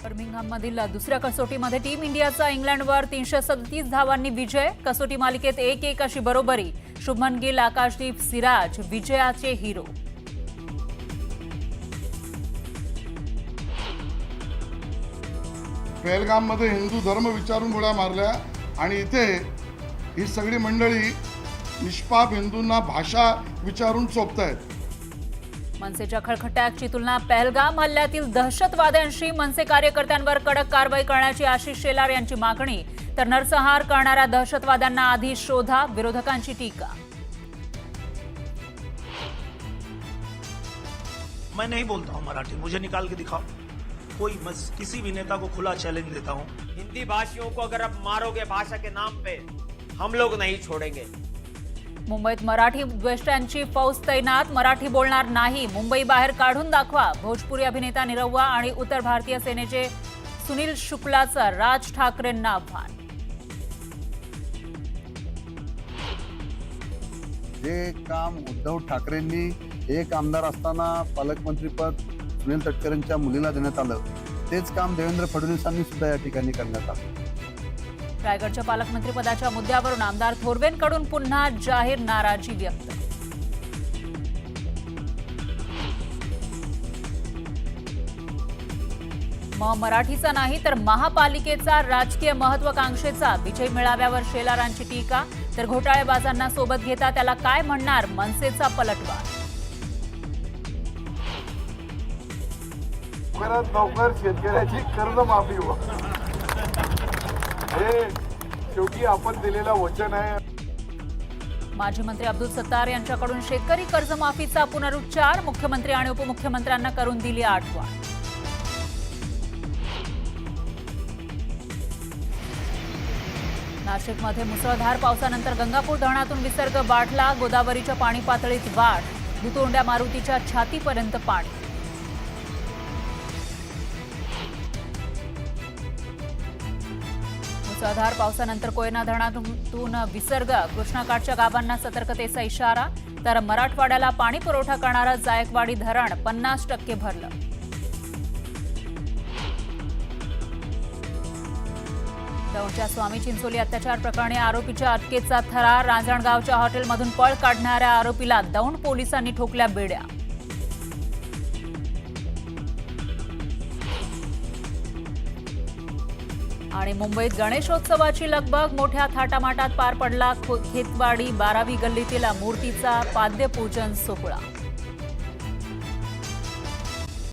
बर्मिंगहॅममधील दुसऱ्या कसोटीमध्ये टीम इंडियाचा इंग्लंडवर 337 धावांनी विजय। कसोटी मालिकेत 1-1 अशी बरोबरी। शुभमन गिल, आकाशदीप सिराज विजयाचे हिरो। पहलगाममध्ये हिंदू धर्म विचारून गोळ्या मारल्या आणि इथे ही सगळी मंडळी निष्पाप हिंदूंना भाषा विचारून चोपतायत। मनसेच्या खळखट्याची तुलना पहलगाम हल्ल्यातील दहशतवाद्यांशी। मनसे कार्यकर्त्यांवर कडक कारवाई करण्याची आशिष शेलार यांची मागणी। तर नरसंहार करणाऱ्या दहशतवाद्यांना आधी शोधा, विरोधकांची टीका। मैं नहीं बोलता हूं मराठी, मुझे निकाल के दिखाओ कोई। मैं किसी भी नेता को खुला चैलेंज देता हूं। हिंदी भाषियों को अगर आप मारोगे भाषा के नाम पे, हम लोग नहीं छोड़ेंगे। मुंबईत मराठी द्वेष्ट्यांची फौज तैनात। मराठी बोलणार नाही, मुंबई बाहेर काढून दाखवा। भोजपुरी अभिनेता निरहुआ आणि उत्तर भारतीय सेनेचे सुनील शुक्लाचं राज ठाकरेंना आव्हान। जे काम उद्धव ठाकरेंनी एक आमदार असताना पालकमंत्रीपद सुनील तटकरेंच्या मुलीला देण्यात आलं, तेच काम देवेंद्र फडणवीसांनी सुद्धा या ठिकाणी करण्यात आलं। रायगडच्या पालकमंत्रीपदाच्या मुद्द्यावरून आमदार थोरवेंकडून पुन्हा जाहीर नाराजी व्यक्त। मराठीचा नाही तर महापालिकेचा राजकीय महत्वाकांक्षेचा। विजय मेळाव्यावर शेलारांची टीका। तर घोटाळेबाजांना सोबत घेता त्याला काय म्हणणार, मनसेचा पलटवार। लवकर शेतकऱ्याची कर्जमाफी हो, हे शेवटी आपण दिलेलं वचन आहे। माजी मंत्री अब्दुल सत्तार यांच्याकडून शेतकरी कर्जमाफीचा पुनरुच्चार। मुख्यमंत्री आणि उपमुख्यमंत्र्यांना करून दिली आठवण। नाशिकमध्ये मुसळधार पावसानंतर गंगापूर धरणातून विसर्ग वाढला। गोदावरीच्या पाणी पातळीत वाढ। दुतोंड्या मारुतीच्या छातीपर्यंत पाणी। मुसळधार पावसानंतर कोयना धरणातून विसर्ग। कृष्णाकाठच्या गावांना सतर्कतेचा इशारा। तर मराठवाड्याला पाणी पुरवठा करणारं जायकवाडी धरण 50% भरलं। दौंडच्या स्वामी चिंचोली अत्याचार प्रकरणी आरोपीच्या अटकेचा थरार। रांजणगावच्या हॉटेलमधून पळ काढणाऱ्या आरोपीला दौंड पोलिसांनी ठोकल्या बेड्या। आणि मुंबईत गणेशोत्सवाची लगबग। मोठ्या थाटामाटात पार पडला खेतवाडी 12वी गल्लीतील मूर्तीचा पाद्यपूजन सोहळा।